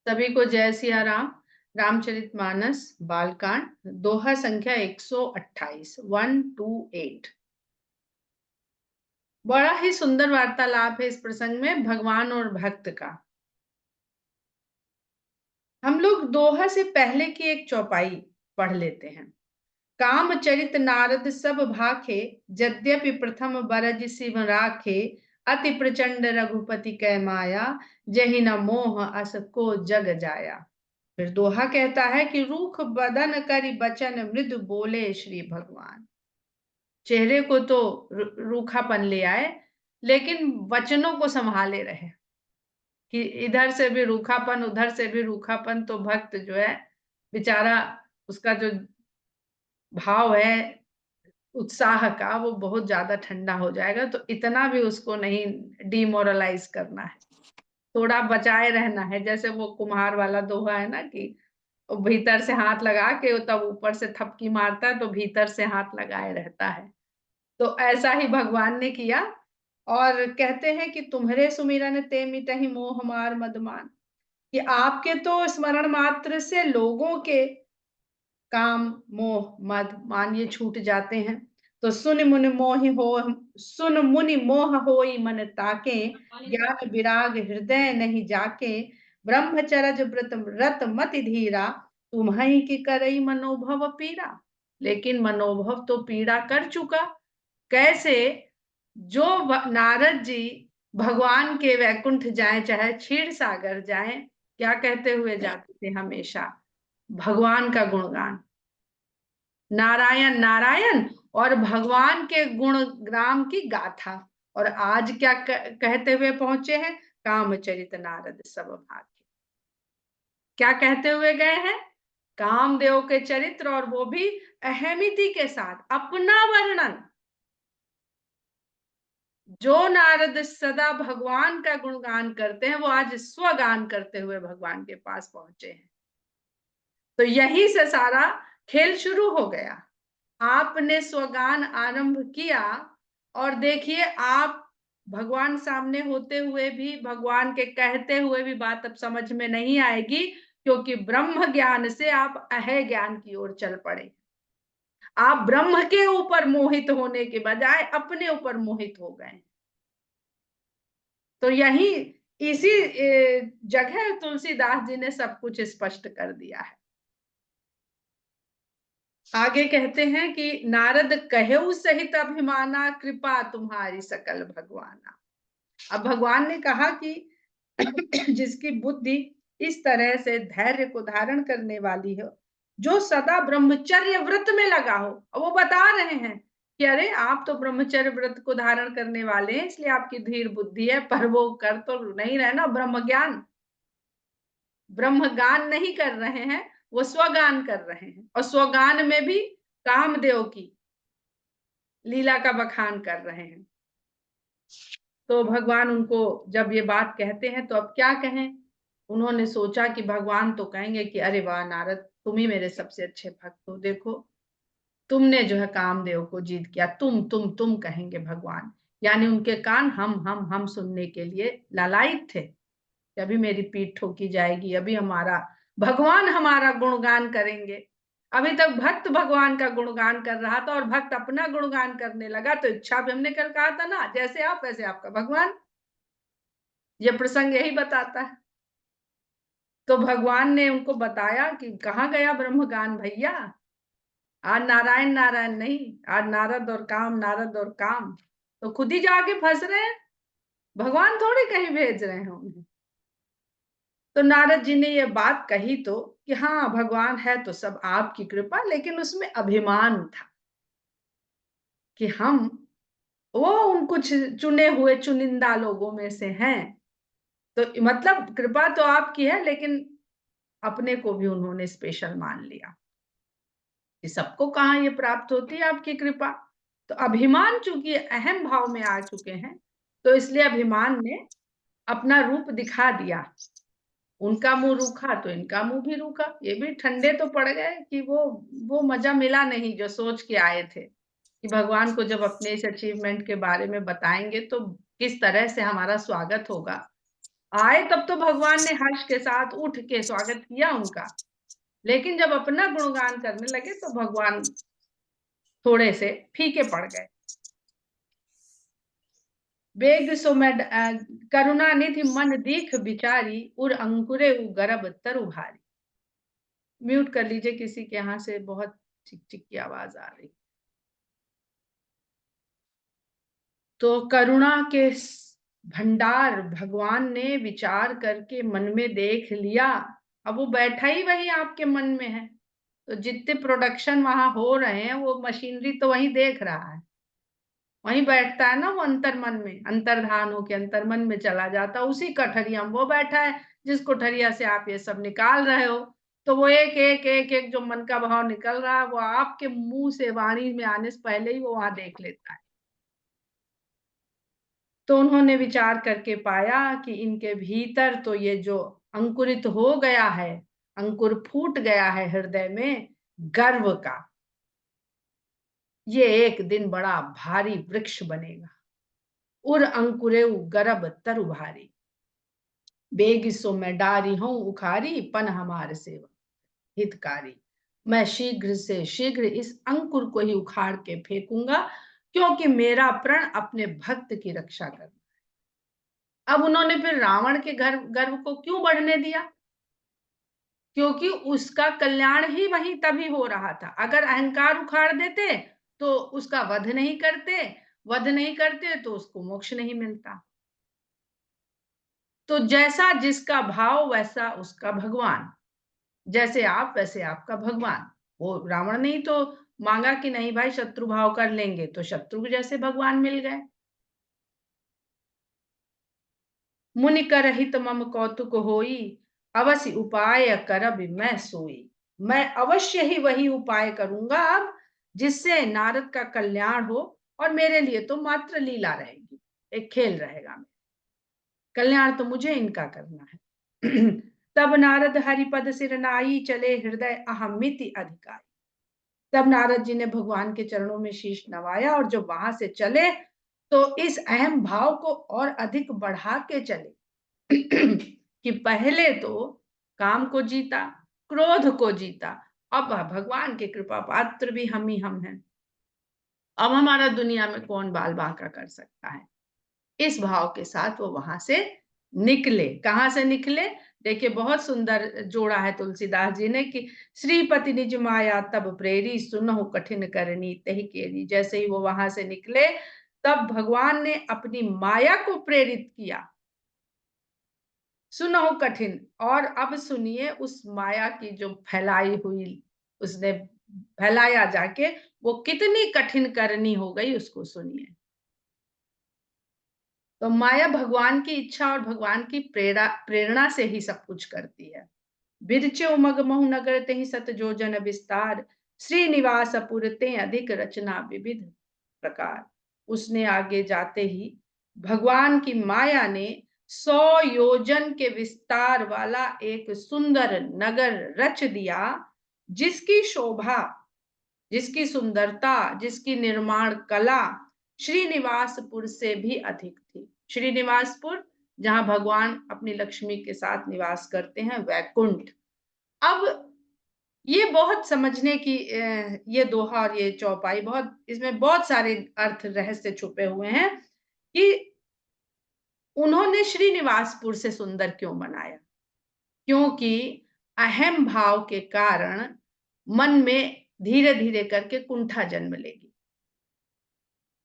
सभी को जय सिया राम। रामचरितमानस बालकांड दोहा संख्या 128 128। बड़ा ही सुंदर वार्तालाप है इस प्रसंग में भगवान और भक्त का। हम लोग दोहा से पहले की एक चौपाई पढ़ लेते हैं। काम चरित नारद सब भाखे, यद्यपि प्रथम बरज सिम राखे। अति प्रचंड रघुपति कै माया, जहि न मोह अस को जग जाया। फिर दोहा कहता है कि रूख बदन करि बचन, मृदु बोले श्री भगवान। चेहरे को तो रूखापन ले आए, लेकिन वचनों को संभाले रहे कि इधर से भी रूखापन उधर से भी रूखापन। तो भक्त जो है बेचारा, उसका जो भाव है उत्साह का वो बहुत ज्यादा ठंडा हो जाएगा। तो इतना भी उसको नहीं डिमोरलाइज करना है, थोड़ा बचाए रहना है। जैसे वो कुम्हार वाला दोहा है ना कि वो भीतर से हाथ लगा के तब ऊपर से थपकी मारता है, तो भीतर से हाथ लगाए रहता है। तो ऐसा ही भगवान ने किया और कहते हैं कि तुम्हारे सुमिरन ते मिटहि मोह मार मदमान, कि आपके तो स्मरण मात्र से लोगों के काम मोह मद मान ये छूट जाते हैं। तो सुन मुनि मोह होई मन ताके, ज्ञान विराग हृदय नहीं जाके। ब्रह्मचर्य व्रत रत मति धीरा, तुम्हीं की करई मनोभव पीरा। लेकिन मनोभव तो पीड़ा कर चुका। कैसे? जो नारद जी भगवान के वैकुंठ जाए चाहे क्षीर सागर जाए, क्या कहते हुए जाते थे हमेशा? भगवान का गुणगान, नारायण नारायण, और भगवान के गुण ग्राम की गाथा। और आज क्या कहते हुए पहुंचे हैं? कामचरित नारद सब भाखे। क्या कहते हुए गए हैं? कामदेव के चरित्र, और वो भी अहमिति के साथ अपना वर्णन। जो नारद सदा भगवान का गुणगान करते हैं, वो आज स्वगान करते हुए भगवान के पास पहुंचे हैं। तो यही से सारा खेल शुरू हो गया। आपने स्वगान आरंभ किया और देखिए, आप भगवान सामने होते हुए भी, भगवान के कहते हुए भी बात अब समझ में नहीं आएगी, क्योंकि ब्रह्म ज्ञान से आप अहे ज्ञान की ओर चल पड़े। आप ब्रह्म के ऊपर मोहित होने के बजाय अपने ऊपर मोहित हो गए। तो यही इसी जगह तुलसीदास जी ने सब कुछ स्पष्ट कर दिया है। आगे कहते हैं कि नारद कहेउ सहित अभिमाना, कृपा तुम्हारी सकल भगवाना। अब भगवान ने कहा कि जिसकी बुद्धि इस तरह से धैर्य को धारण करने वाली हो, जो सदा ब्रह्मचर्य व्रत में लगा हो। वो बता रहे हैं कि अरे आप तो ब्रह्मचर्य व्रत को धारण करने वाले हैं, इसलिए आपकी धीर बुद्धि है, पर वो कर तो नहीं रहे ना ब्रह्म ज्ञान। ब्रह्म गान नहीं कर रहे हैं, वो स्वगान कर रहे हैं, और स्वगान में भी कामदेव की लीला का बखान कर रहे हैं। तो भगवान उनको जब ये बात कहते हैं तो अब क्या कहें? उन्होंने सोचा कि भगवान तो कहेंगे कि अरे वाह नारद, तुम ही मेरे सबसे अच्छे भक्त हो। देखो, तुमने जो है कामदेव को जीत किया। तुम कहेंगे भगवान, यानी उनके कान हम सुनने के लिए लालायित थे कि अभी मेरी पीठ ठोकी जाएगी, अभी हमारा भगवान हमारा गुणगान करेंगे। अभी तक भक्त भगवान का गुणगान कर रहा था और भक्त अपना गुणगान करने लगा, तो इच्छा भी हमने कल कहा था ना, जैसे आप वैसे आपका भगवान। ये प्रसंग यही बताता है। तो भगवान ने उनको बताया कि कहाँ गया ब्रह्मगान भैया? आज नारायण नारायण नहीं, आज नारद और काम, नारद और काम। तो खुद ही जाके फंस रहे हैं, भगवान थोड़ी कहीं भेज रहे हैं उन्हें। तो नारद जी ने ये बात कही तो कि हाँ भगवान है तो सब आपकी कृपा, लेकिन उसमें अभिमान था कि हम वो उन कुछ चुने हुए चुनिंदा लोगों में से हैं। तो मतलब कृपा तो आपकी है, लेकिन अपने को भी उन्होंने स्पेशल मान लिया कि सबको कहाँ ये प्राप्त होती है आपकी कृपा। तो अभिमान चूंकि अहम भाव में आ चुके हैं, तो इसलिए अभिमान ने अपना रूप दिखा दिया। उनका मुंह रूखा तो इनका मुंह भी रूखा। ये भी ठंडे तो पड़ गए कि वो मजा मिला नहीं जो सोच के आए थे कि भगवान को जब अपने इस अचीवमेंट के बारे में बताएंगे तो किस तरह से हमारा स्वागत होगा। आए तब तो भगवान ने हर्ष के साथ उठ के स्वागत किया उनका, लेकिन जब अपना गुणगान करने लगे तो भगवान थोड़े से फीके पड़ गए। बेग सो मैं करुणा निधि मन दीख बिचारी, उर अंकुरे उ गर्भ तरु भारी। म्यूट कर लीजिए, किसी के यहाँ से बहुत चिक-चिक की आवाज़ आ रही। तो करुणा के भंडार भगवान ने विचार करके मन में देख लिया। अब वो बैठा ही वही आपके मन में है, तो जितने प्रोडक्शन वहां हो रहे हैं वो मशीनरी तो वही देख रहा है, वहीं बैठता है ना वो अंतर्मन में, अंतर्धान होके अंतर्मन में चला जाता, उसी कठरिया में वो बैठा है जिस कोठरिया से आप ये सब निकाल रहे हो। तो वो एक एक एक एक जो मन का भाव निकल रहा है वो आपके मुंह से वाणी में आने से पहले ही वो वहां देख लेता है। तो उन्होंने विचार करके पाया कि इनके भीतर तो ये जो अंकुरित हो गया है, अंकुर फूट गया है हृदय में गर्व का, ये एक दिन बड़ा भारी वृक्ष बनेगा। उर अंकुरेउ गर्भ तरु भारी, बेग सो मैं डारी हूं उखारी, पन हमार सेवा हितकारी। मैं शीघ्र से शीघ्र इस अंकुर को ही उखाड़ के फेंकूंगा, क्योंकि मेरा प्रण अपने भक्त की रक्षा करना। अब उन्होंने फिर रावण के गर्व को क्यों बढ़ने दिया? क्योंकि उसका कल्याण ही वहीं तभी हो रहा था। अगर अहंकार उखाड़ देते तो उसका वध नहीं करते तो उसको मोक्ष नहीं मिलता। तो जैसा जिसका भाव वैसा उसका भगवान, जैसे आप वैसे आपका भगवान। वो रावण ने ही तो मांगा कि नहीं भाई शत्रु भाव कर लेंगे, तो शत्रु जैसे भगवान मिल गए। मुनि करहित मम कौतुक होई, अवश्य उपाय करब मैं सोई। मैं अवश्य ही वही उपाय करूंगा अब, जिससे नारद का कल्याण हो, और मेरे लिए तो मात्र लीला रहेगी, एक खेल रहेगा। कल्याण तो मुझे इनका करना है। तब नारद हरिपद सिर नाई, चले हृदय अहमिति अधिकारी। तब नारद जी ने भगवान के चरणों में शीश नवाया, और जब वहां से चले तो इस अहम भाव को और अधिक बढ़ा के चले। कि पहले तो काम को जीता, क्रोध को जीता, अब भगवान के कृपा पात्र भी हम हैं। अब हमारा दुनिया में कौन बाल बांका कर सकता है? इस भाव के साथ वो वहां से निकले। कहां से निकले? देखिए बहुत सुंदर जोड़ा है तुलसीदास जी ने कि श्रीपति निज माया तब प्रेरी, सुनहु कठिन करनी तही केरी। जैसे ही वो वहां से निकले तब भगवान ने अपनी माया को प्रेरित किया, सुनो कठिन। और अब सुनिए उस माया की जो फैलाई हुई, उसने फैलाया जाके, वो कितनी कठिन करनी हो गई उसको सुनिए। तो माया भगवान की इच्छा और भगवान की प्रेरणा से ही सब कुछ करती है। बिरचे उमग महु नगर ते ही सत जो जन विस्तार, श्रीनिवास पुरते अधिक रचना विविध प्रकार। उसने आगे जाते ही भगवान की माया ने 100 योजन के विस्तार वाला एक सुंदर नगर रच दिया, जिसकी शोभा, जिसकी सुंदरता, जिसकी निर्माण कला श्रीनिवासपुर से भी अधिक थी। श्रीनिवासपुर जहां भगवान अपनी लक्ष्मी के साथ निवास करते हैं, वैकुंठ। अब ये बहुत समझने की ये दोहा और ये चौपाई, बहुत इसमें बहुत सारे अर्थ रहस्य छुपे हुए हैं कि उन्होंने श्रीनिवासपुर से सुंदर क्यों बनाया। क्योंकि अहम भाव के कारण मन में धीरे धीरे करके कुंठा जन्म लेगी,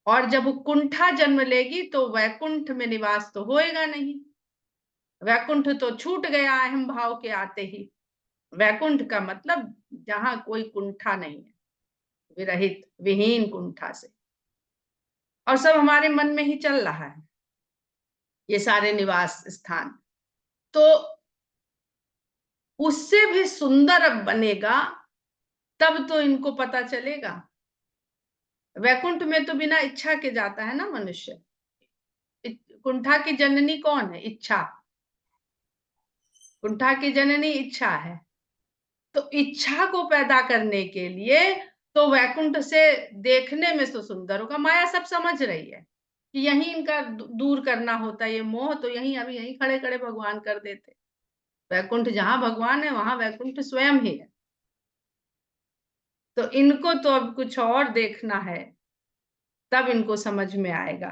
और जब कुंठा जन्म लेगी तो वैकुंठ में निवास तो होएगा नहीं। वैकुंठ तो छूट गया अहम भाव के आते ही। वैकुंठ का मतलब जहां कोई कुंठा नहीं है, विरहित विहीन कुंठा से। और सब हमारे मन में ही चल रहा है ये सारे निवास स्थान। तो उससे भी सुंदर अब बनेगा, तब तो इनको पता चलेगा। वैकुंठ में तो बिना इच्छा के जाता है ना मनुष्य। कुंठा की जननी कौन है? इच्छा। कुंठा की जननी इच्छा है। तो इच्छा को पैदा करने के लिए तो वैकुंठ से देखने में तो सुंदर होगा। माया सब समझ रही है कि यहीं इनका दूर करना होता है ये मोह, तो यहीं अभी यहीं खड़े-खड़े भगवान कर देते। वैकुंठ जहाँ भगवान है वहाँ वैकुंठ स्वयं ही है। तो इनको तो अब कुछ और देखना है, तब इनको समझ में आएगा।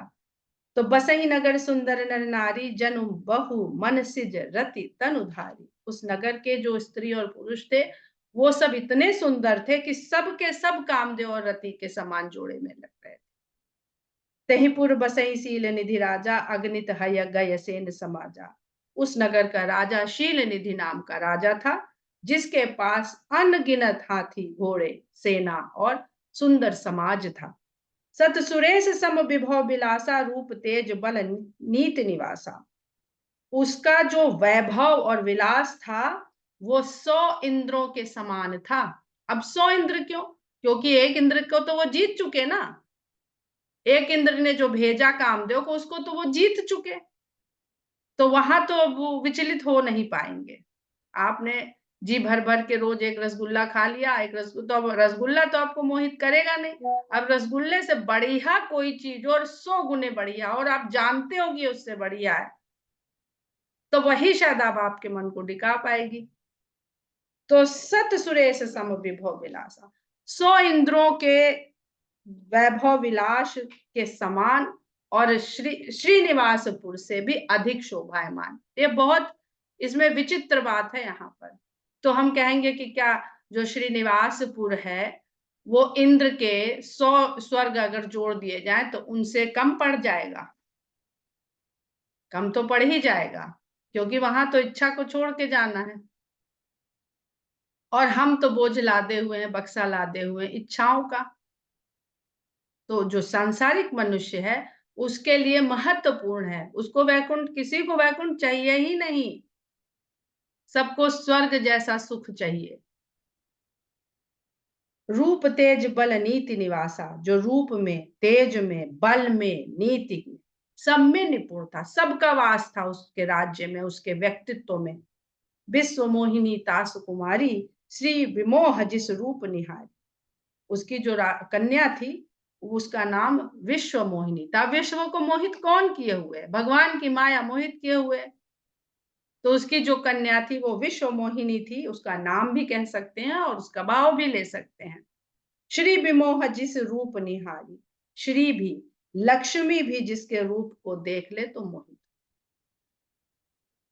तो बसई नगर सुंदर नर नारी जनु बहु मन सिज रति तनु धारी। उस नगर के जो स्त्री और पुरुष थे, वो सब इतने सुंदर थे कि सब के सब कामदेव और रति के समान जोड़े में लग रहे थे। तहिपुर बसई शील निधि राजा अगणित हय गय सेन समाजा। उस नगर का राजा शील निधि नाम का राजा था, जिसके पास अनगिनत हाथी घोड़े सेना और सुंदर समाज था। सत सुरेश सम विभव बिलासा रूप तेज बल नीत निवासा। उसका जो वैभव और विलास था वो 100 इंद्रों के समान था। अब 100 इंद्र क्यों? क्योंकि एक इंद्र को तो वो जीत चुके ना। एक इंद्र ने जो भेजा कामदेव को, उसको तो वो जीत चुके, तो वहां तो वो विचलित हो नहीं पाएंगे। आपने जी भर भर के रोज एक रसगुल्ला खा लिया, एक रसगुल्ला, तो अब रसगुल्ला तो आपको मोहित करेगा नहीं। अब रसगुल्ले से बढ़िया कोई चीज और 100 गुने बढ़िया, और आप जानते हो कि उससे बढ़िया है, तो वही शायद अब आपके मन को डिका पाएगी। तो सत सुरेश सम विभव विलासा, 100 इंद्रों के वैभव विलास के समान और श्रीनिवासपुर से भी अधिक शोभायमान। ये बहुत इसमें विचित्र बात है यहाँ पर। तो हम कहेंगे कि क्या जो श्रीनिवासपुर है वो इंद्र के 100 स्वर्ग अगर जोड़ दिए जाए तो उनसे कम पड़ जाएगा? कम तो पड़ ही जाएगा, क्योंकि वहां तो इच्छा को छोड़ के जाना है, और हम तो बोझ लादे हुए हैं, बक्सा लादे हुए इच्छाओं का। तो जो सांसारिक मनुष्य है उसके लिए महत्वपूर्ण है, उसको वैकुंठ, किसी को वैकुंठ चाहिए ही नहीं, सबको स्वर्ग जैसा सुख चाहिए। रूप तेज बल नीति निवासा, जो रूप में, तेज में, बल में, नीति में, सब में निपुण था, सबका वास था उसके राज्य में, उसके व्यक्तित्व में। विश्व मोहिनी तास कुमारी श्री विमोह जिस रूप निहारी। उसकी जो कन्या थी उसका नाम विश्व मोहिनी था। विश्व को मोहित कौन किए हुए? भगवान की माया मोहित किए हुए। तो उसकी जो कन्या थी वो विश्व मोहिनी थी, उसका नाम भी कह सकते हैं और उसका भाव भी ले सकते हैं। श्री विमोह जिस रूप निहारी, श्री भी, लक्ष्मी भी जिसके रूप को देख ले तो मोहित।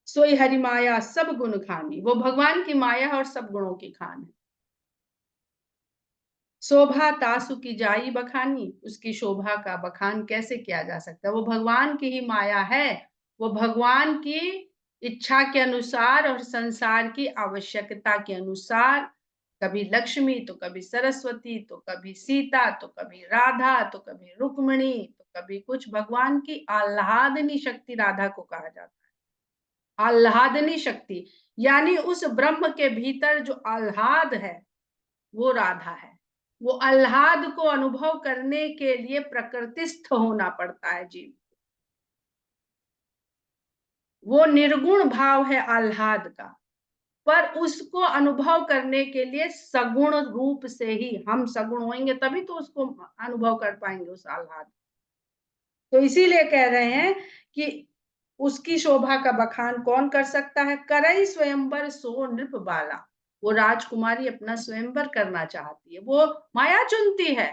सोई हरि माया सब गुण खानी, वो भगवान की माया है और सब गुणों की खान है। शोभा तासु की जाई बखानी, उसकी शोभा का बखान कैसे किया जा सकता है? वो भगवान की ही माया है, वो भगवान की इच्छा के अनुसार और संसार की आवश्यकता के अनुसार, कभी लक्ष्मी तो कभी सरस्वती तो कभी सीता तो कभी राधा तो कभी रुक्मिणी तो कभी कुछ, भगवान की आह्लादनी शक्ति राधा को कहा जाता है। आह्लादनी शक्ति यानी उस ब्रह्म के भीतर जो आह्लाद है वो राधा है। वो आह्लाद को अनुभव करने के लिए प्रकृतिस्थ होना पड़ता है जीव। वो निर्गुण भाव है आह्लाद का, पर उसको अनुभव करने के लिए सगुण रूप से ही हम सगुण होंगे, तभी तो उसको अनुभव कर पाएंगे उस आह्लाद। तो इसीलिए कह रहे हैं कि उसकी शोभा का बखान कौन कर सकता है? करई स्वयंवर सो नृप बाला, वो राजकुमारी अपना स्वयंवर करना चाहती है, वो माया चुनती है।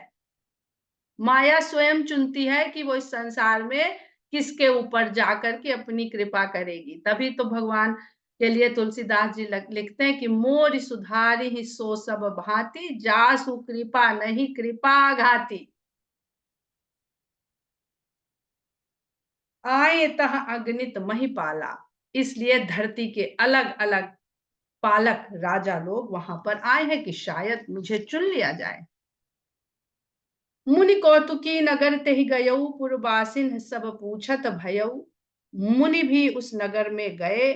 माया स्वयं चुनती है कि वो इस संसार में किसके ऊपर जाकर के अपनी कृपा करेगी। तभी तो भगवान के लिए तुलसीदास जी लिखते हैं कि मोर सुधारी ही सो सब भांति, जासु कृपा नहीं कृपा घाती। आए तह अगणित महिपाला, इसलिए धरती के अलग अलग पालक राजा लोग वहां पर आए हैं कि शायद मुझे चुन लिया जाए। मुनि कौतुकी नगर ते ही गयऊ, पुरबासिन सब पूछत भयऊ। मुनि भी उस नगर में गए,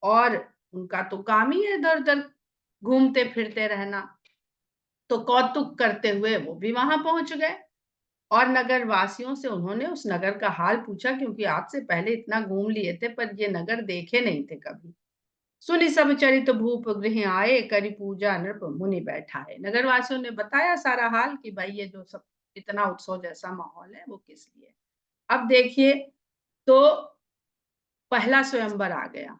और उनका तो काम ही है इधर उधर घूमते फिरते रहना, तो कौतुक करते हुए वो भी वहां पहुंच गए। और नगर वासियों से उन्होंने उस नगर का हाल पूछा, क्योंकि आपसे पहले इतना घूम लिए थे पर ये नगर देखे नहीं थे कभी। सुनि सब चरित भूप गृह आए, करी पूजा नृप मुनि बैठाए। नगर वासियों ने बताया सारा हाल कि भाई ये जो सब इतना उत्सव जैसा माहौल है वो किस लिए। अब देखिए, तो पहला स्वयंवर आ गया।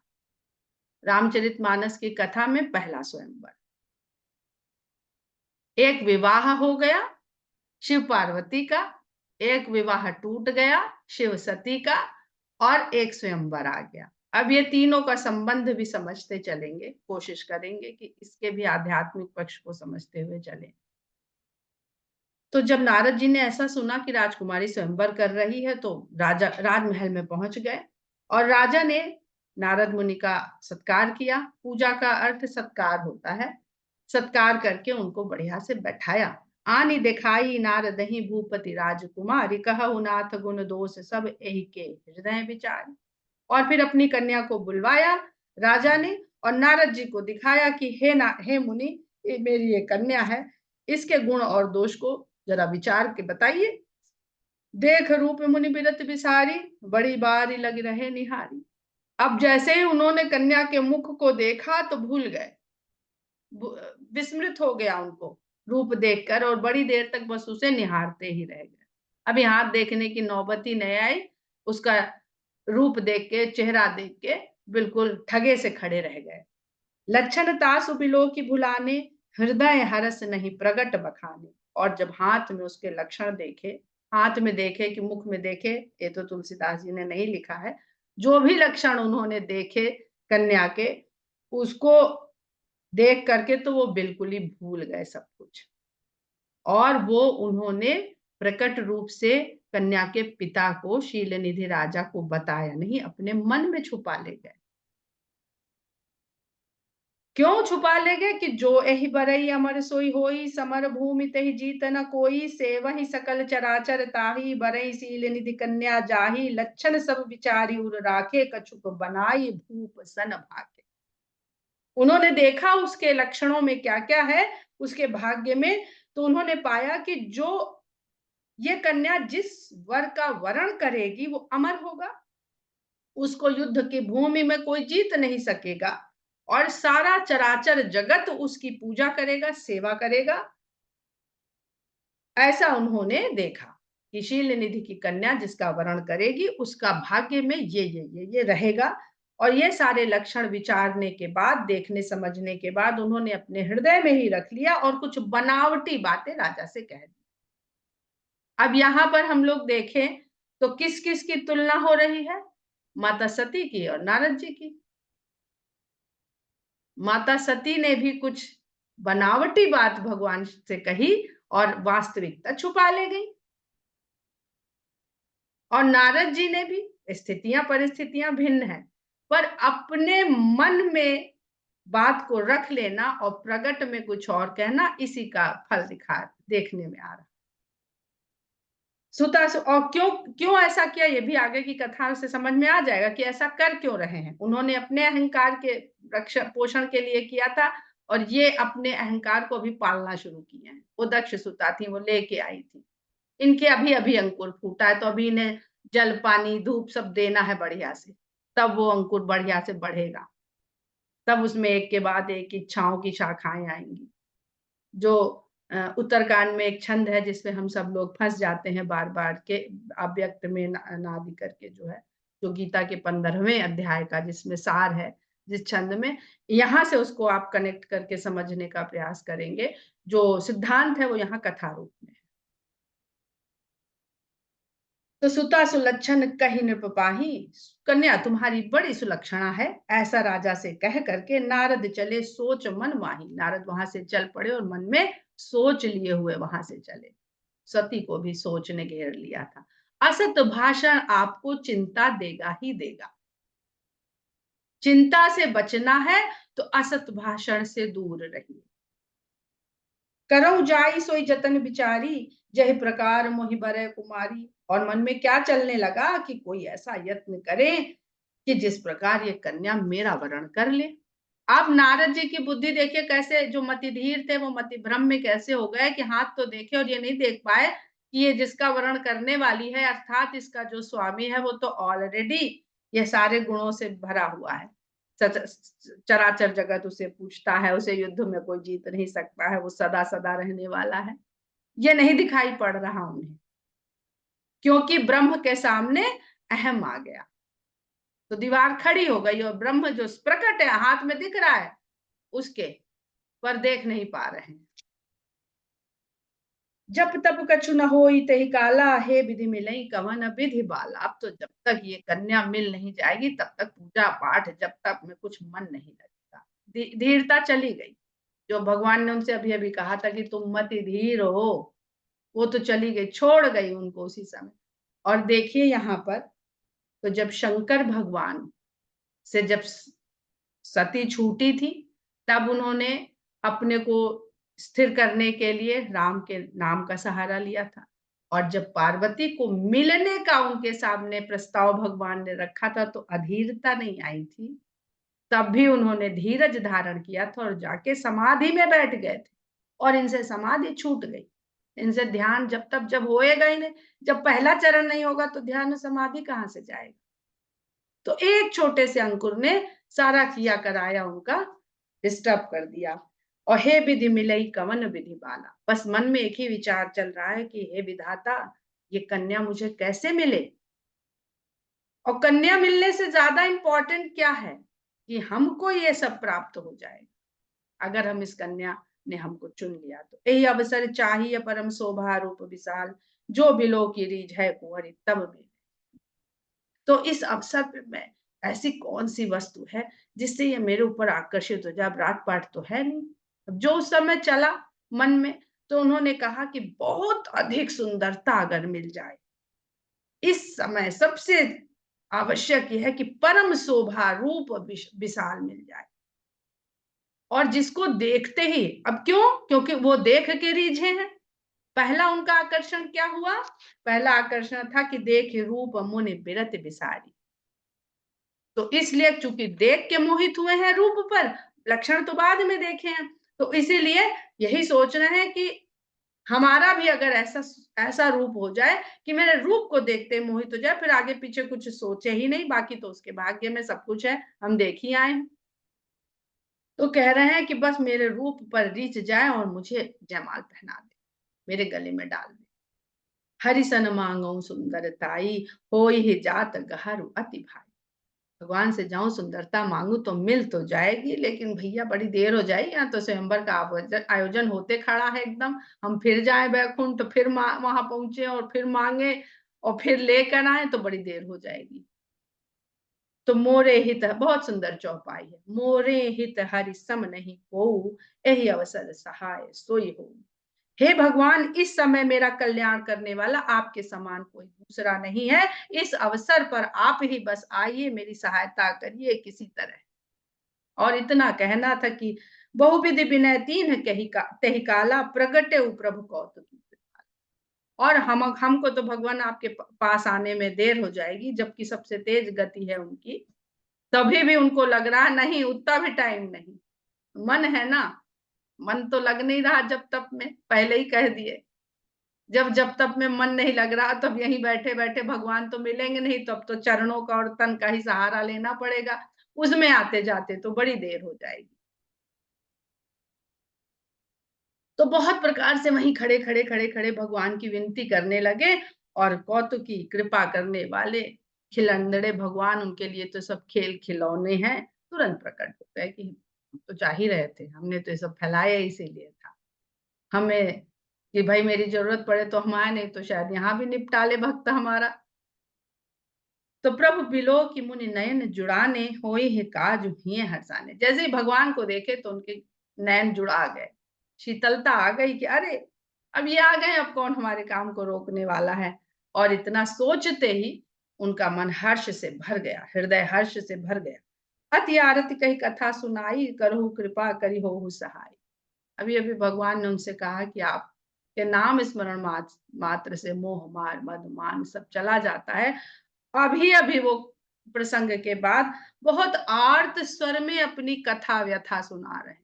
रामचरितमानस की कथा में पहला स्वयंवर। एक विवाह हो गया शिव पार्वती का, एक विवाह टूट गया शिव सती का, और एक स्वयंवर आ गया। अब ये तीनों का संबंध भी समझते चलेंगे, कोशिश करेंगे कि इसके भी आध्यात्मिक पक्ष को समझते हुए चलें। तो जब नारद जी ने ऐसा सुना कि राजकुमारी स्वयंवर कर रही है, तो राजा राजमहल में पहुंच गए और राजा ने नारद मुनि का सत्कार किया। पूजा का अर्थ सत्कार होता है। सत्कार करके उनको बढ़िया से बैठाया। आनी दिखाई नारदहि भूपति राजकुमारी, कहु नाथ गुण दोष सब एहि के हृदय विचार। और फिर अपनी कन्या को बुलवाया राजा ने, और नारद जी को दिखाया कि हे मुनि, ये मेरी ये कन्या है, इसके गुण और दोष को जरा विचार के बताइए। देख रूप मुनि बिरत बिसारी, बड़ी बारी लग रहे निहारी। अब जैसे ही उन्होंने कन्या के मुख को देखा तो भूल गए, विस्मृत हो गया उनको रूप देखकर, और बड़ी देर तक बस उसे निहारते ही रह गए। अभी हाथ देखने की नौबत ही नहीं आई, उसका रूप देख के, चेहरा देख के बिल्कुल ठगे से खड़े रह गए। लक्षण तासु बिलो की भुलाने, हृदय हरस नहीं प्रगट बखाने। और जब हाथ में उसके लक्षण देखे, हाथ में देखे कि मुख में देखे, ये तो तुलसीदास जी ने नहीं लिखा है, जो भी लक्षण उन्होंने देखे कन्या के, उसको देख करके तो वो बिल्कुल ही भूल गए सब कुछ। और वो उन्होंने प्रकट रूप से कन्या के पिता को, शीलनिधि राजा को बताया नहीं, अपने मन में छुपा ले गए। क्यों छुपा ले गए? कि जो एहि बरई अमर सोई होई, समर भूमि तहि जीत न कोई, सेवहि सकल चराचर ताहि, बरई शील निधि कन्या जाहि, लक्षण सब विचारी उर राखे, कछुक बनाई भूप सन भाके। उन्होंने देखा उसके लक्षणों में क्या क्या है, उसके भाग्य में, तो उन्होंने पाया कि जो ये कन्या जिस वर का वरण करेगी वो अमर होगा, उसको युद्ध की भूमि में कोई जीत नहीं सकेगा, और सारा चराचर जगत उसकी पूजा करेगा, सेवा करेगा। ऐसा उन्होंने देखा कि शील निधि की कन्या जिसका वरण करेगी उसका भाग्य में ये रहेगा। और ये सारे लक्षण विचारने के बाद, देखने समझने के बाद, उन्होंने अपने हृदय में ही रख लिया और कुछ बनावटी बातें राजा से कह दी। अब यहाँ पर हम लोग देखें तो किस किस की तुलना हो रही है? माता सती की और नारद जी की। माता सती ने भी कुछ बनावटी बात भगवान से कही और वास्तविकता छुपा ले गई, और नारद जी ने भी। स्थितियां परिस्थितियां भिन्न है, पर अपने मन में बात को रख लेना और प्रगट में कुछ और कहना, इसी का फल देखने में आ रहा। और क्यों क्यों ऐसा किया, ये भी आगे की कथा से समझ में आ जाएगा कि ऐसा कर क्यों रहे हैं। उन्होंने अपने अहंकार के रक्षा पोषण के लिए किया था, और ये अपने अहंकार को भी पालना शुरू किए हैं। वो दक्ष सुता थी, वो लेके आई थी। इनके अभी अभी अंकुर फूटा है, तो अभी इन्हें जल पानी धूप सब देना है बढ़िया से, तब वो अंकुर बढ़िया से बढ़ेगा। तब उसमें एक के बाद एक इच्छाओं की शाखाएं आएंगी। जो उत्तरकांड में एक छंद है जिसमें हम सब लोग फंस जाते हैं बार बार के, अव्यक्त में नादि करके जो है, जो गीता के 15वें अध्याय का जिसमें सार है, जिस छंद में, यहाँ से उसको आप कनेक्ट करके समझने का प्रयास करेंगे। जो सिद्धांत है वो यहाँ कथा रूप में है। तो सुता सुलक्षण कही नृप पाही, कन्या तुम्हारी बड़ी सुलक्षणा है, ऐसा राजा से कह करके नारद चले सोच मन माही। नारद वहां से चल पड़े और मन में सोच लिए हुए वहां से चले। सती को भी सोच ने घेर लिया था। असत भाषण आपको चिंता देगा ही देगा। चिंता से बचना है तो असत भाषण से दूर रहिए। करऊ जाई सोई जतन बिचारी, जय प्रकार मोहि बरय कुमारी। और मन में क्या चलने लगा कि कोई ऐसा यत्न करे कि जिस प्रकार ये कन्या मेरा वरण कर ले। आप नारद जी की बुद्धि देखिए कैसे, जो मतिधीर थे वो मति भ्रम में कैसे हो गए कि हाथ तो देखे और ये नहीं देख पाए कि ये जिसका वरण करने वाली है, अर्थात इसका जो स्वामी है, वो तो ऑलरेडी ये सारे गुणों से भरा हुआ है। चराचर जगत उसे पूछता है, उसे युद्ध में कोई जीत नहीं सकता है, वो सदा सदा रहने वाला है। ये नहीं दिखाई पड़ रहा उन्हें। क्योंकि ब्रह्म के सामने अहम आ गया। तो दीवार खड़ी हो गई और ब्रह्म जो प्रकट है, हाथ में दिख रहा है उसके, पर देख नहीं पा रहे हैं। जब तप कछु न होई तही काला, हे विधि मिलई कवन विधि बाला। अब तो जब तक ये कन्या मिल नहीं जाएगी तब तक पूजा पाठ, जब तक में कुछ मन नहीं लगेगा। धीरता चली गई। जो भगवान ने उनसे अभी अभी कहा था कि तुम मत धीर हो, वो तो चली गई, छोड़ गई उनको उसी समय। और देखिए यहाँ पर, तो जब शंकर भगवान से जब सती छूटी थी, तब उन्होंने अपने को स्थिर करने के लिए राम के नाम का सहारा लिया था। और जब पार्वती को मिलने का उनके सामने प्रस्ताव भगवान ने रखा था, तो अधीरता नहीं आई थी, तब भी उन्होंने धीरज धारण किया था और जाके समाधि में बैठ गए थे। और इनसे समाधि छूट गई। इनसे ध्यान जब तक जब होएगा ही नहीं, जब पहला चरण नहीं होगा तो ध्यान समाधि कहाँ से जाएगा। तो एक छोटे से अंकुर ने सारा किया कराया उनका डिस्टर्ब कर दिया। और हे विधि मिलई कवन विधि बाला, बस मन में एक ही विचार चल रहा है कि हे विधाता, ये कन्या मुझे कैसे मिले। और कन्या मिलने से ज्यादा इंपॉर्टेंट क्या है कि हमको ये सब प्राप्त हो जाए, अगर हम इस कन्या ने हमको चुन लिया तो। यही अवसर चाहिए परम शोभा रूप विशाल, जो बिलो की रीझ है कुंवरी तब मिले। तो इस अवसर पे मैं, ऐसी कौन सी वस्तु है जिससे ये मेरे ऊपर आकर्षित हो जाए। अब रात पाठ तो है नहीं। अब जो उस समय चला मन में, तो उन्होंने कहा कि बहुत अधिक सुंदरता अगर मिल जाए इस समय, सबसे आवश्यक यह है कि परम शोभा रूप विशाल मिल जाए। और जिसको देखते ही, अब क्यों, क्योंकि वो देख के रीझे हैं। पहला उनका आकर्षण क्या हुआ, पहला आकर्षण था कि देख रूप मुनि बिरत बिसारी। तो इसलिए चूंकि देख के मोहित हुए हैं रूप पर, लक्षण तो बाद में देखे हैं, तो इसीलिए यही सोच रहे हैं कि हमारा भी अगर ऐसा ऐसा रूप हो जाए कि मेरे रूप को देखते मोहित हो जाए, फिर आगे पीछे कुछ सोचे ही नहीं, बाकी तो उसके भाग्य में सब कुछ है, हम देख ही आए हैं। तो कह रहे हैं कि बस मेरे रूप पर रीझ जाए और मुझे जयमाल पहना दे, मेरे गले में डाल दे। हरिसन मांगो सुंदरताई, होई ही जात गहरु अति भाई। भगवान से जाऊं सुंदरता मांगू तो मिल तो जाएगी, लेकिन भैया बड़ी देर हो जाएगी, यहाँ तो स्वयंवर का आयोजन होते खड़ा है एकदम। हम फिर जाए बैकुंठ, फिर वहां पहुंचे और फिर मांगे और फिर लेकर आए तो बड़ी देर हो जाएगी। तो मोरे हित, बहुत सुंदर चौपाई है, मोरे हित हरि सम नहीं को, यही अवसर सहाय सोई हो। हे भगवान, इस समय मेरा कल्याण करने वाला आपके समान कोई दूसरा नहीं है। इस अवसर पर आप ही बस आइए, मेरी सहायता करिए किसी तरह। और इतना कहना था कि बहुविधि विनय तीन कही का तही काला, प्रगटे प्रभु कौतुक। और हमको तो भगवान आपके पास आने में देर हो जाएगी, जबकि सबसे तेज गति है उनकी, तभी भी उनको लग रहा नहीं, उतना भी टाइम नहीं। मन है ना, मन तो लग नहीं रहा जब तप में, पहले ही कह दिए। जब जब तक में मन नहीं लग रहा, तब यहीं बैठे बैठे भगवान तो मिलेंगे नहीं, तब तो चरणों का और तन का ही सहारा लेना पड़ेगा, उसमें आते जाते तो बड़ी देर हो जाएगी। तो बहुत प्रकार से वहीं खड़े खड़े खड़े खड़े भगवान की विनती करने लगे। और कौतुकी कृपा करने वाले खिलंदड़े भगवान, उनके लिए तो सब खेल खिलौने हैं, तुरंत प्रकट हो गए कि हम तो चाह ही रहे थे, हमने तो ये सब फैलाया इसीलिए था हमें, कि भाई मेरी जरूरत पड़े तो हम आए, नहीं तो शायद यहाँ भी निपटा ले भक्त हमारा। तो प्रभु बिलो की मुनि नयन जुड़ाने, होए है काज हुए हर्षाने। जैसे ही भगवान को देखे तो उनके नयन जुड़ा गए, शीतलता आ गई कि अरे अब ये आ गए, अब कौन हमारे काम को रोकने वाला है। और इतना सोचते ही उनका मन हर्ष से भर गया, हृदय हर्ष से भर गया। अति आरती कही कथा सुनाई, करहु कृपा करी हो सहाय। अभी अभी भगवान ने उनसे कहा कि आप के नाम स्मरण मात्र से मोह मार मद मान सब चला जाता है। अभी अभी वो प्रसंग के बाद बहुत आर्त स्वर में अपनी कथा व्यथा सुना रहे हैं,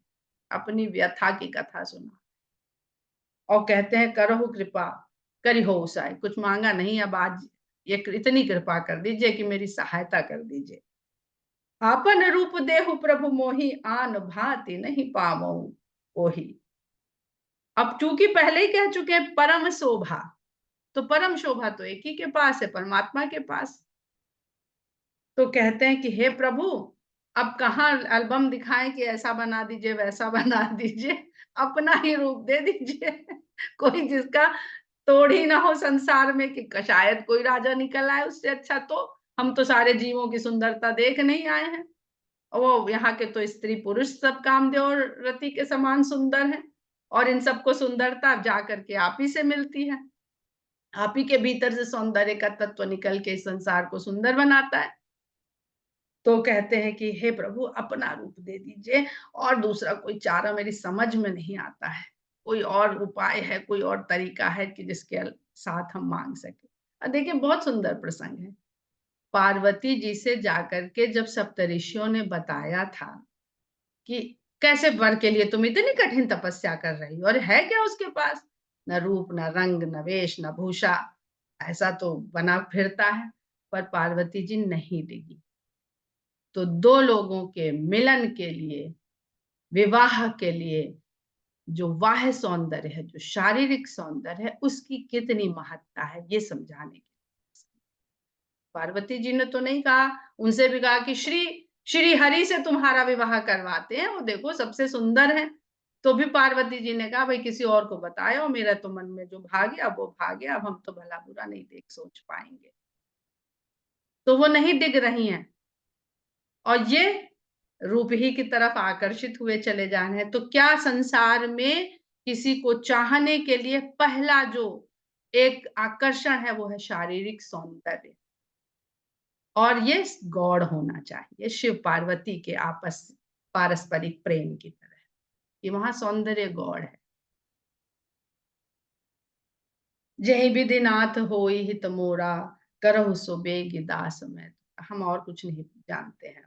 अपनी व्यथा की कथा सुना, और कहते हैं करहु कृपा करी हो साय, कुछ मांगा नहीं, अब आज ये इतनी कृपा कर दीजिए कि मेरी सहायता कर दीजिए। आपन रूप देहु प्रभु मोहि, आन भांति नहीं पावऊ ओही। अब चूंकि पहले ही कह चुके हैं परम शोभा, तो परम शोभा तो एक ही के पास है, परमात्मा के पास। तो कहते हैं कि हे प्रभु, अब कहाँ एल्बम दिखाएं कि ऐसा बना दीजिए, वैसा बना दीजिए, अपना ही रूप दे दीजिए। कोई जिसका तोड़ ही ना हो संसार में, कि शायद कोई राजा निकल आए उससे अच्छा। तो हम तो सारे जीवों की सुंदरता देख नहीं आए हैं। वो यहाँ के तो स्त्री पुरुष सब कामदेव और रति के समान सुंदर हैं, और इन सबको सुंदरता जा करके आप ही से मिलती है। आप ही के भीतर से सौंदर्य का तत्व निकल के इस संसार को सुंदर बनाता है। तो कहते हैं कि हे प्रभु, अपना रूप दे दीजिए, और दूसरा कोई चारा मेरी समझ में नहीं आता है। कोई और उपाय है, कोई और तरीका है कि जिसके साथ हम मांग सके। देखिए, बहुत सुंदर प्रसंग है। पार्वती जी से जाकर के जब सप्तऋषियों ने बताया था कि कैसे वर के लिए तुम इतनी कठिन तपस्या कर रही हो, और है क्या उसके पास? न रूप, न रंग, न वेश, न भूषा, ऐसा तो बना फिरता है। पर पार्वती जी नहीं डिगी। तो दो लोगों के मिलन के लिए, विवाह के लिए, जो बाह्य सौंदर्य है, जो शारीरिक सौंदर्य है, उसकी कितनी महत्ता है, ये समझाने के। पार्वती जी ने तो नहीं कहा, उनसे भी कहा कि श्री श्री हरि से तुम्हारा विवाह करवाते हैं, वो देखो सबसे सुंदर है। तो भी पार्वती जी ने कहा, भाई किसी और को बताओ, मेरा तो मन में जो भाग गया वो भाग गया, अब हम तो भला बुरा नहीं देख सोच पाएंगे। तो वो नहीं दिख रही हैं, और ये रूप ही की तरफ आकर्षित हुए चले जा रहे हैं। तो क्या संसार में किसी को चाहने के लिए पहला जो एक आकर्षण है, वो है शारीरिक सौंदर्य। और ये गौड़ होना चाहिए, शिव पार्वती के आपस पारस्परिक प्रेम की तरह, कि वहां सौंदर्य गौड़ है। जय विधि नाथ होई हित मोरा, करहु सो बेगी दास मैं। हम और कुछ नहीं जानते हैं।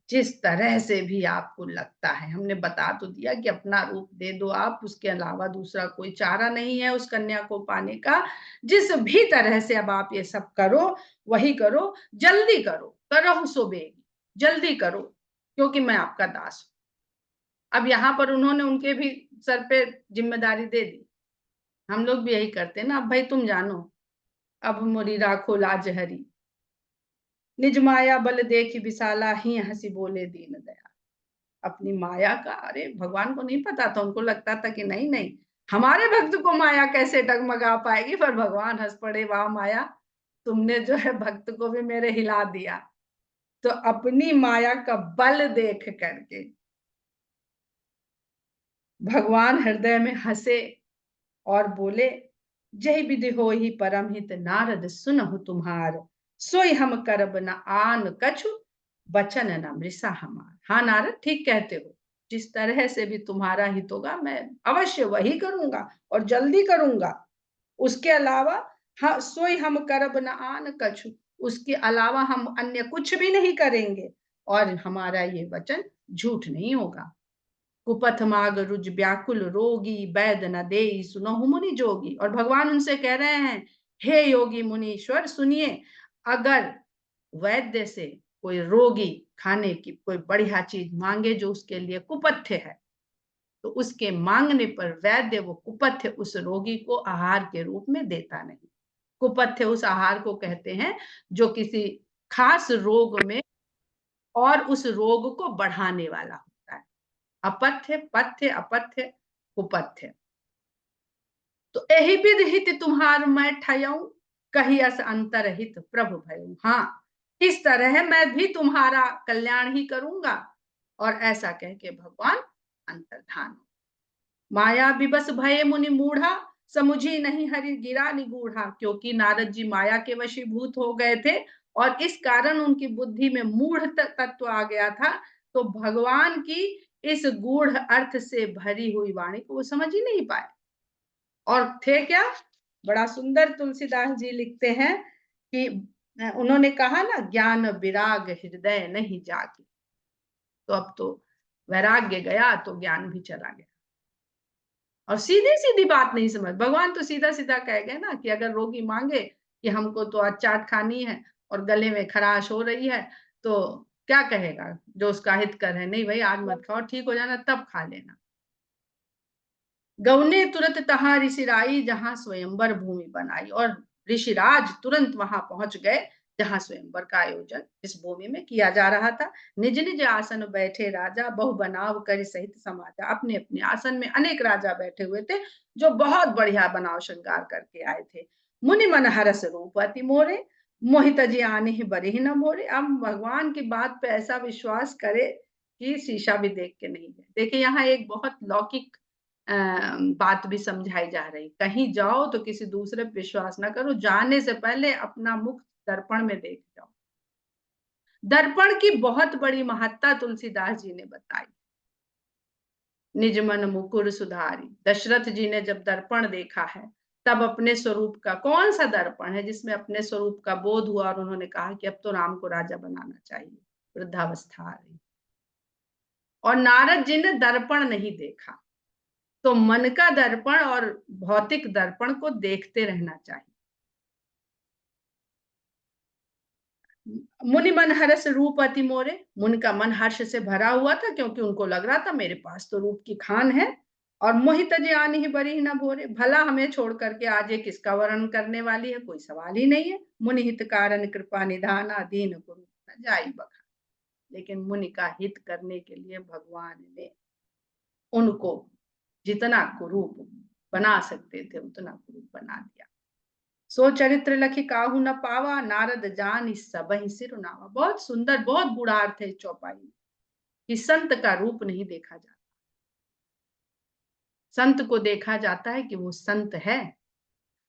जिस तरह से भी आपको लगता है, हमने बता तो दिया कि अपना रूप दे दो आप, उसके अलावा दूसरा कोई चारा नहीं है उस कन्या को पाने का। जिस भी तरह से अब आप ये सब करो, वही करो, जल्दी करो, करहु सो बेगी, जल्दी करो, क्योंकि मैं आपका दास हूं। अब यहाँ पर उन्होंने उनके भी सर पे जिम्मेदारी दे दी। हम लोग भी यही करते हैं ना, अब भाई तुम जानो, अब मोरी राखो लाज हरी, निज माया बल देखी विशाला, ही हंसी बोले दीन दया। अपनी माया का, अरे भगवान को नहीं पता था, उनको लगता था कि नहीं नहीं, हमारे भक्त को माया कैसे डगमगा पाएगी। पर भगवान हंस पड़े, वाह माया, तुमने जो है भक्त को भी मेरे हिला दिया। तो अपनी माया का बल देख करके भगवान हृदय में हंसे और बोले, जय विधि हो ही परम हित, नारद सुनहु तुम्हार, सोई हम करब न आन कछु, बचन न मृषा हमार। हाँ नारद, ठीक कहते हो, जिस तरह से भी तुम्हारा हित होगा मैं अवश्य वही करूंगा, और जल्दी करूंगा। उसके अलावा हाँ, सोई हम करब न आन कछु, उसके अलावा हम अन्य कुछ भी नहीं करेंगे, और हमारा ये वचन झूठ नहीं होगा। कुपथ माग रुज व्याकुल रोगी, वैद न देई सुनहु मुनि जोगी। और भगवान उनसे कह रहे हैं, हे योगी मुनीश्वर सुनिए, अगर वैद्य से कोई रोगी खाने की कोई बढ़िया चीज मांगे जो उसके लिए कुपथ्य है, तो उसके मांगने पर वैद्य वो कुपथ्य उस रोगी को आहार के रूप में देता नहीं। कुपथ्य उस आहार को कहते हैं जो किसी खास रोग में और उस रोग को बढ़ाने वाला होता है। अपथ्य, पथ्य, अपथ्य, कुपथ्य। तो एहि विध हित तुम्हार मैं ठयऊ, कही अस अंतर हित प्रभु भयऊ। हाँ, इस तरह मैं भी तुम्हारा कल्याण ही करूंगा। और ऐसा कह के भगवान अंतर्धान। माया विबस भये मुनि मूढ़ा, समुझी नहीं हरि गिरा निगूढ़ा। क्योंकि नारद जी माया के वशीभूत हो गए थे, और इस कारण उनकी बुद्धि में मूढ़ तत्व आ गया था। तो भगवान की इस गूढ़ अर्थ से भरी हुई वाणी को वो समझ ही नहीं पाए। और थे क्या, बड़ा सुंदर तुलसीदास जी लिखते हैं कि उन्होंने कहा ना, ज्ञान विराग हृदय नहीं जागे। तो अब तो वैराग्य गया तो ज्ञान भी चला गया। और सीधी सीधी बात नहीं समझ, भगवान तो सीधा सीधा कह गए ना कि अगर रोगी मांगे कि हमको तो आज चाट खानी है और गले में खराश हो रही है, तो क्या कहेगा जो उसका हित कर है, नहीं भाई आज मत खाओ, ठीक हो जाना तब खा लेना। गौने तुरत तहाँ ऋषिराई जहां स्वयंवर भूमि बनाई, और ऋषिराज तुरंत वहां पहुंच गए जहां स्वयंवर का आयोजन इस भूमि में किया जा रहा था। निज निज आसन बैठे राजा, बहु बनाव कर सहित समाजा। अपने अपने आसन में अनेक राजा बैठे हुए थे जो बहुत बढ़िया बनाव श्रृंगार करके आए थे। मुनि मन हरस रूप अति मोरे, मोहित जियानि बरहि न मोरे। अब भगवान की बात पे ऐसा विश्वास करे कि शीशा भी देख के नहीं है। देखिए यहाँ एक बहुत लौकिक बात भी समझाई जा रही। कहीं जाओ तो किसी दूसरे पे विश्वास ना करो, जाने से पहले अपना मुख दर्पण में देख जाओ। दर्पण की बहुत बड़ी महत्ता तुलसीदास जी ने बताई। निज मन मुकुर सुधारी, दशरथ जी ने जब दर्पण देखा है तब अपने स्वरूप का, कौन सा दर्पण है जिसमें अपने स्वरूप का बोध हुआ और उन्होंने कहा कि अब तो राम को राजा बनाना चाहिए, वृद्धावस्था आ रही। और नारद जी ने दर्पण नहीं देखा, तो मन का दर्पण और भौतिक दर्पण को देखते रहना चाहिए। मुनि मन हर्ष रूप अति मोरे, मुनि का मन हर्ष से भरा हुआ था क्योंकि उनको लग रहा था मेरे पास तो रूप की खान है। और मोहित ज्ञान ही बरी न भोरे, भला हमें छोड़ करके आज ये किसका वर्णन करने वाली है, कोई सवाल ही नहीं है। मुनि हित कारण कृपा निधाना, दीन को न जाई बखा। लेकिन मुनि का हित करने के लिए भगवान ने उनको जितना कुरूप बना सकते थे उतना कुरूप बना दिया। सो चरित्र लखी काहू न पावा, नारद जान सबहि सिर नावा। बहुत सुंदर, बहुत बूढ़ा अर्थ है चौपाई में कि संत का रूप नहीं देखा जाता, संत को देखा जाता है कि वो संत है।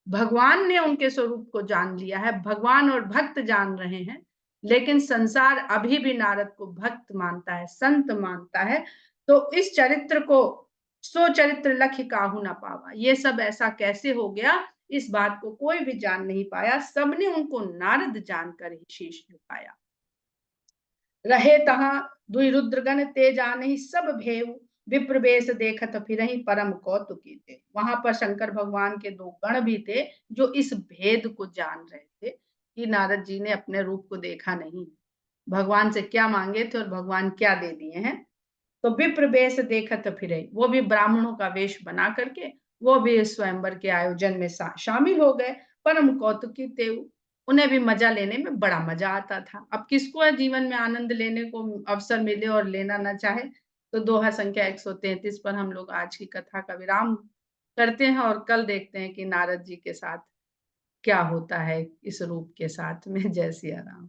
भगवान ने उनके स्वरूप को जान लिया है, भगवान और भक्त जान रहे हैं, लेकिन संसार अभी भी नारद को भक्त मानता है, संत मानता है। तो इस चरित्र को सो चरित्र लख काहू ना पावा, ये सब ऐसा कैसे हो गया, इस बात को कोई भी जान नहीं पाया, सबने उनको नारद जानकर ही शीश झुकाया। रहे तहां दुई रुद्रगण ते जाने ही सब भेव, विप्रवेश देखत फिर ही परम कौतुकी थे। वहां पर शंकर भगवान के दो गण भी थे जो इस भेद को जान रहे थे कि नारद जी ने अपने रूप को देखा नहीं, भगवान से क्या मांगे थे और भगवान क्या दे दिए हैं। तो विप्र वेश देखत फिरे, वो भी ब्राह्मणों का वेश बना करके वो भी स्वयंवर के आयोजन में शामिल हो गए। परम कौतुकी थे, उन्हें भी मजा लेने में बड़ा मजा आता था। अब किसको है जीवन में आनंद लेने को अवसर मिले और लेना ना चाहे। तो दोहा संख्या 133 पर हम लोग आज की कथा का विराम करते हैं और कल देखते हैं कि नारद जी के साथ क्या होता है इस रूप के साथ में। जय सिया राम।